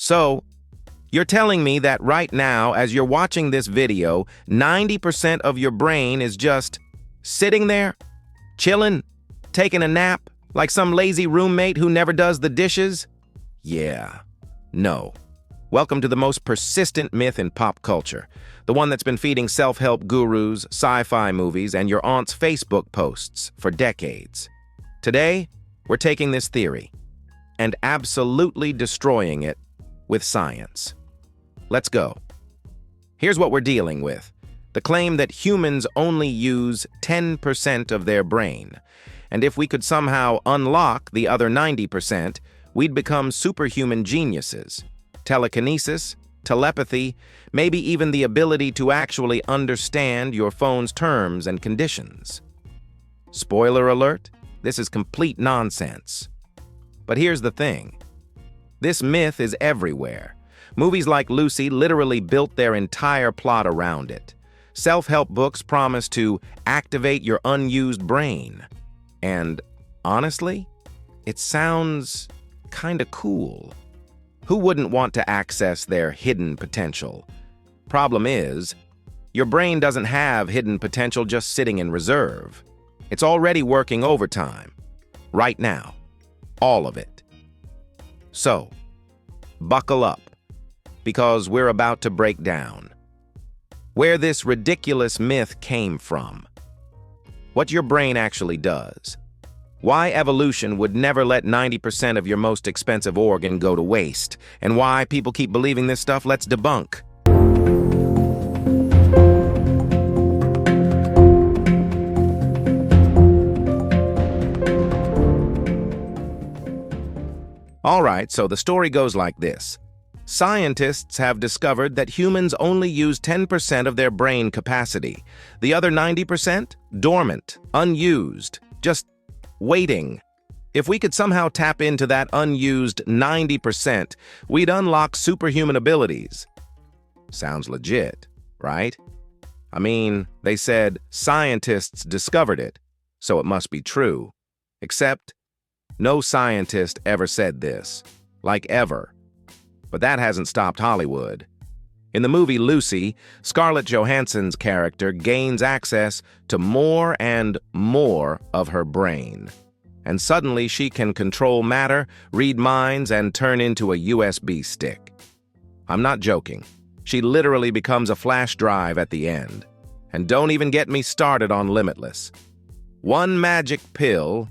So, you're telling me that right now, as you're watching this video, 90% of your brain is just sitting there, chilling, taking a nap, like some lazy roommate who never does the dishes? Yeah. No. Welcome to the most persistent myth in pop culture, the one that's been feeding self-help gurus, sci-fi movies, and your aunt's Facebook posts for decades. Today, we're taking this theory and absolutely destroying it with science. Let's go. Here's what we're dealing with: the claim that humans only use 10% of their brain, and if we could somehow unlock the other 90%, we'd become superhuman geniuses. Telekinesis, telepathy, maybe even the ability to actually understand your phone's terms and conditions. Spoiler alert, this is complete nonsense. But here's the thing. This myth is everywhere. Movies like Lucy literally built their entire plot around it. Self-help books promise to activate your unused brain. And honestly, it sounds kinda cool. Who wouldn't want to access their hidden potential? Problem is, your brain doesn't have hidden potential just sitting in reserve. It's already working overtime. Right now. All of it. So, buckle up, because we're about to break down where this ridiculous myth came from, what your brain actually does, why evolution would never let 90% of your most expensive organ go to waste, and why people keep believing this stuff. Let's debunk. All right, so the story goes like this. Scientists have discovered that humans only use 10% of their brain capacity. The other 90%? Dormant, unused, just waiting. If we could somehow tap into that unused 90%, we'd unlock superhuman abilities. Sounds legit, right? I mean, they said scientists discovered it, so it must be true. Except, no scientist ever said this. Like ever. But that hasn't stopped Hollywood. In the movie Lucy, Scarlett Johansson's character gains access to more and more of her brain. And suddenly she can control matter, read minds, and turn into a USB stick. I'm not joking. She literally becomes a flash drive at the end. And don't even get me started on Limitless. One magic pill,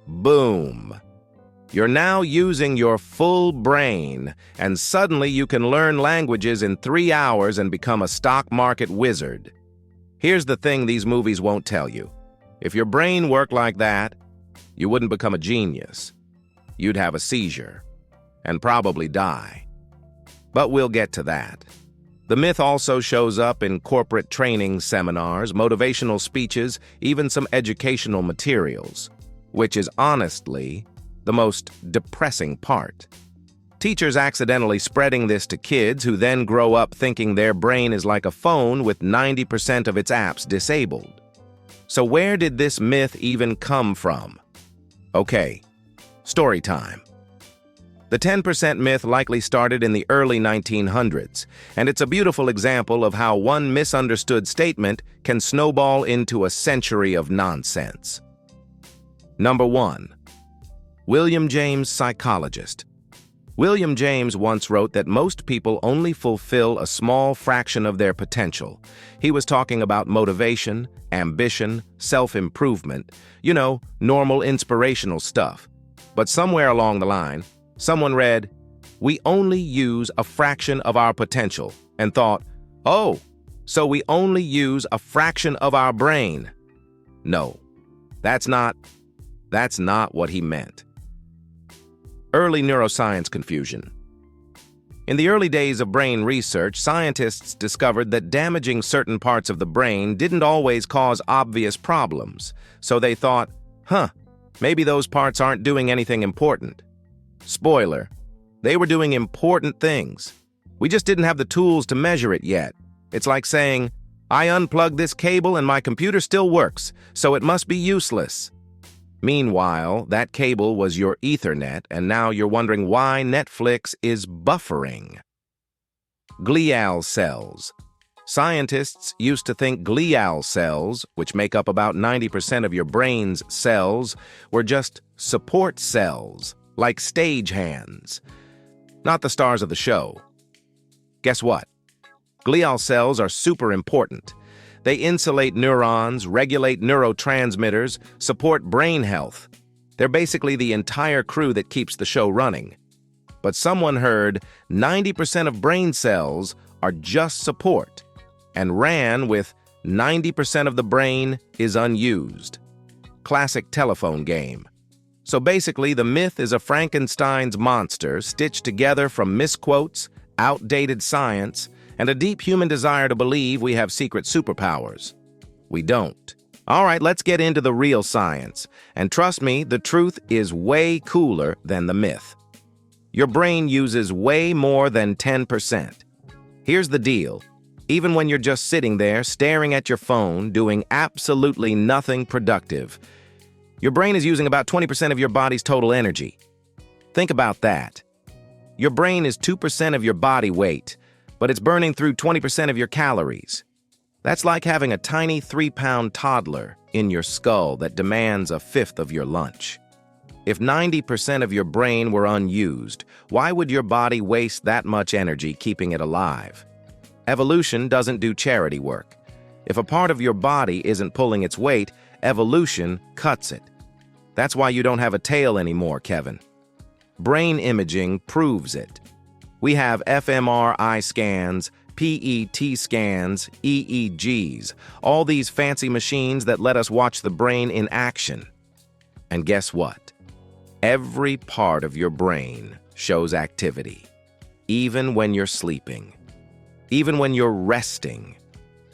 boom. You're now using your full brain, and suddenly you can learn languages in 3 hours and become a stock market wizard. Here's the thing these movies won't tell you. If your brain worked like that, you wouldn't become a genius. You'd have a seizure, and probably die. But we'll get to that. The myth also shows up in corporate training seminars, motivational speeches, even some educational materials, which is honestly the most depressing part. Teachers accidentally spreading this to kids who then grow up thinking their brain is like a phone with 90% of its apps disabled. So where did this myth even come from? Okay, story time. The 10% myth likely started in the early 1900s, and it's a beautiful example of how one misunderstood statement can snowball into a century of nonsense. Number 1. William James, psychologist. William James once wrote that most people only fulfill a small fraction of their potential. He was talking about motivation, ambition, self-improvement, normal inspirational stuff. But somewhere along the line, someone read, "We only use a fraction of our potential," and thought, "Oh, so we only use a fraction of our brain." No, that's not what he meant. Early neuroscience confusion. In the early days of brain research, scientists discovered that damaging certain parts of the brain didn't always cause obvious problems, so they thought, maybe those parts aren't doing anything important. Spoiler, they were doing important things. We just didn't have the tools to measure it yet. It's like saying, I unplugged this cable and my computer still works, so it must be useless. Meanwhile, that cable was your Ethernet, and now you're wondering why Netflix is buffering. Glial cells. Scientists used to think glial cells, which make up about 90% of your brain's cells, were just support cells, like stagehands, not the stars of the show. Guess what? Glial cells are super important. They insulate neurons, regulate neurotransmitters, support brain health. They're basically the entire crew that keeps the show running. But someone heard 90% of brain cells are just support and ran with 90% of the brain is unused. Classic telephone game. So basically, the myth is a Frankenstein's monster stitched together from misquotes, outdated science, and a deep human desire to believe we have secret superpowers. We don't. All right, let's get into the real science. And trust me, the truth is way cooler than the myth. Your brain uses way more than 10%. Here's the deal. Even when you're just sitting there, staring at your phone, doing absolutely nothing productive, your brain is using about 20% of your body's total energy. Think about that. Your brain is 2% of your body weight, but it's burning through 20% of your calories. That's like having a tiny 3-pound toddler in your skull that demands a fifth of your lunch. If 90% of your brain were unused, why would your body waste that much energy keeping it alive? Evolution doesn't do charity work. If a part of your body isn't pulling its weight, evolution cuts it. That's why you don't have a tail anymore, Kevin. Brain imaging proves it. We have fMRI scans, PET scans, EEGs, all these fancy machines that let us watch the brain in action. And guess what? Every part of your brain shows activity, even when you're sleeping, even when you're resting.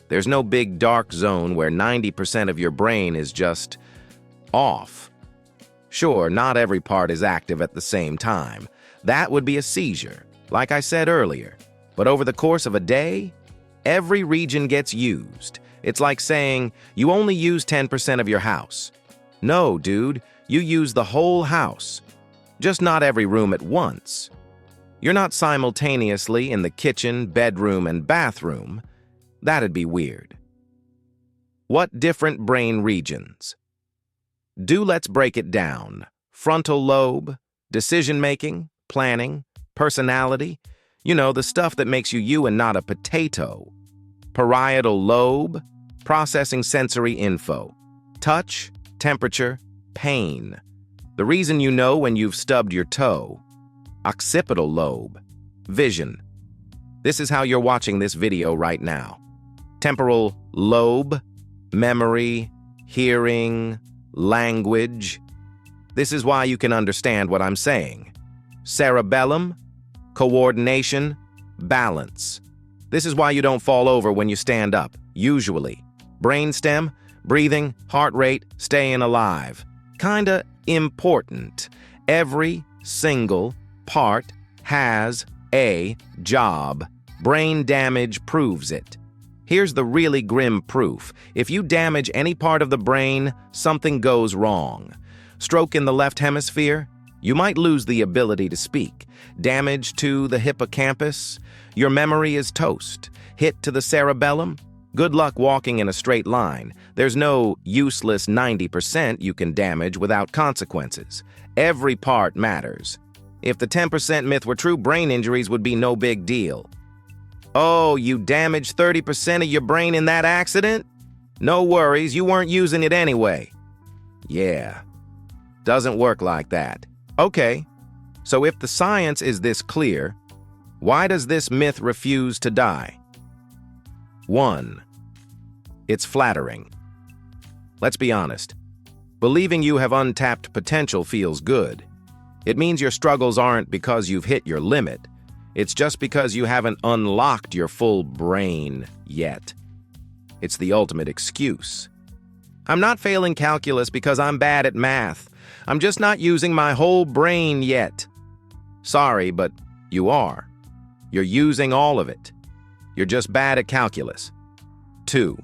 There's no big dark zone where 90% of your brain is just off. Sure, not every part is active at the same time. That would be a seizure, like I said earlier. But over the course of a day, every region gets used. It's like saying, you only use 10% of your house. No, dude, you use the whole house. Just not every room at once. You're not simultaneously in the kitchen, bedroom, and bathroom. That'd be weird. What different brain regions? Let's break it down. Frontal lobe, decision-making, planning, personality. You know, the stuff that makes you you and not a potato. Parietal lobe, processing sensory info. Touch, temperature, pain. The reason you know when you've stubbed your toe. Occipital lobe, vision. This is how you're watching this video right now. Temporal lobe, memory, hearing, language. This is why you can understand what I'm saying. Cerebellum, coordination, balance. This is why you don't fall over when you stand up, usually. Brainstem, breathing, heart rate, staying alive. Kinda important. Every single part has a job. Brain damage proves it. Here's the really grim proof. If you damage any part of the brain, something goes wrong. Stroke in the left hemisphere, you might lose the ability to speak. Damage to the hippocampus, your memory is toast. Hit to the cerebellum, good luck walking in a straight line. There's no useless 90% you can damage without consequences. Every part matters. If the 10% myth were true, brain injuries would be no big deal. Oh, you damaged 30% of your brain in that accident? No worries, you weren't using it anyway. Yeah, doesn't work like that. Okay, so if the science is this clear, why does this myth refuse to die? 1. It's flattering. Let's be honest. Believing you have untapped potential feels good. It means your struggles aren't because you've hit your limit. It's just because you haven't unlocked your full brain yet. It's the ultimate excuse. I'm not failing calculus because I'm bad at math. I'm just not using my whole brain yet. Sorry, but you are. You're using all of it. You're just bad at calculus. 2.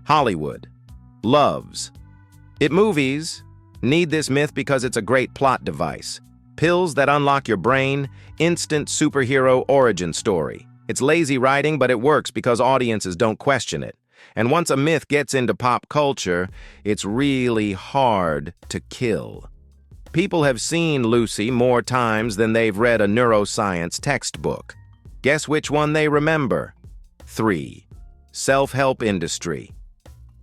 Hollywood loves it. Movies, Need this myth because it's a great plot device. Pills that unlock your brain, instant superhero origin story. It's lazy writing, but it works because audiences don't question it. And once a myth gets into pop culture, it's really hard to kill. People have seen Lucy more times than they've read a neuroscience textbook. Guess which one they remember? 3. Self-help industry.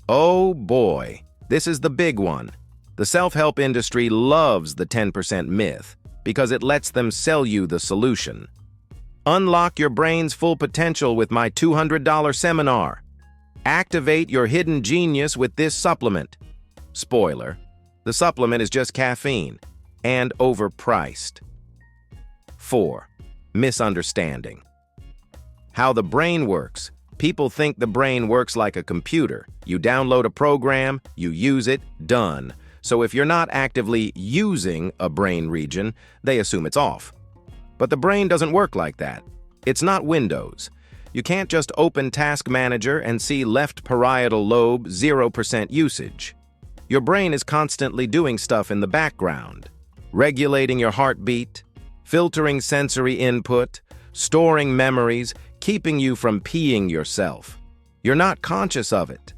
Oh boy, this is the big one. The self-help industry loves the 10% myth because it lets them sell you the solution. Unlock your brain's full potential with my $200 seminar. Activate your hidden genius with this supplement. Spoiler, the supplement is just caffeine and overpriced. 4. Misunderstanding. How the brain works. People think the brain works like a computer. You download a program, you use it, done. So if you're not actively using a brain region, they assume it's off. But the brain doesn't work like that. It's not Windows. You can't just open Task Manager and see left parietal lobe 0% usage. Your brain is constantly doing stuff in the background, regulating your heartbeat, filtering sensory input, storing memories, keeping you from peeing yourself. You're not conscious of it,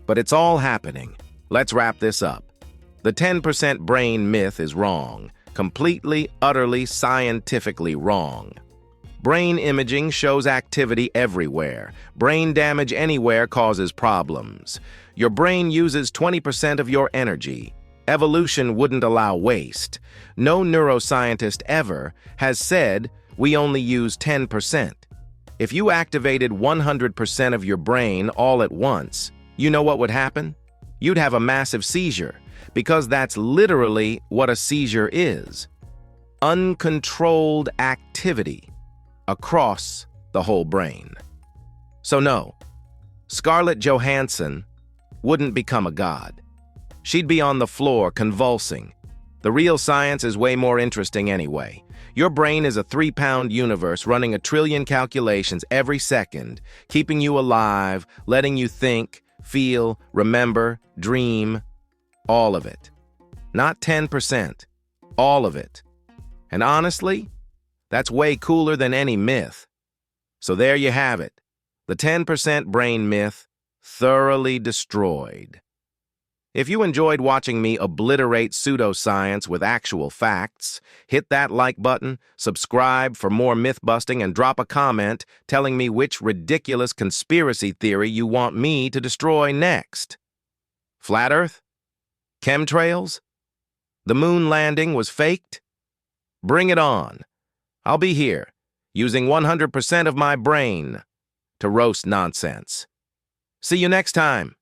but it's all happening. Let's wrap this up. The 10% brain myth is wrong. Completely, utterly, scientifically wrong. Brain imaging shows activity everywhere. Brain damage anywhere causes problems. Your brain uses 20% of your energy. Evolution wouldn't allow waste. No neuroscientist ever has said we only use 10%. If you activated 100% of your brain all at once, you know what would happen? You'd have a massive seizure, because that's literally what a seizure is. Uncontrolled activity across the whole brain. So no, Scarlett Johansson wouldn't become a god. She'd be on the floor convulsing. The real science is way more interesting anyway. Your brain is a 3-pound universe running 1 trillion calculations every second, keeping you alive, letting you think, feel, remember, dream, all of it. Not 10%, all of it. And honestly, that's way cooler than any myth. So there you have it, the 10% brain myth thoroughly destroyed. If you enjoyed watching me obliterate pseudoscience with actual facts, hit that like button, subscribe for more myth-busting, and drop a comment telling me which ridiculous conspiracy theory you want me to destroy next. Flat Earth? Chemtrails? The moon landing was faked? Bring it on. I'll be here, using 100% of my brain to roast nonsense. See you next time.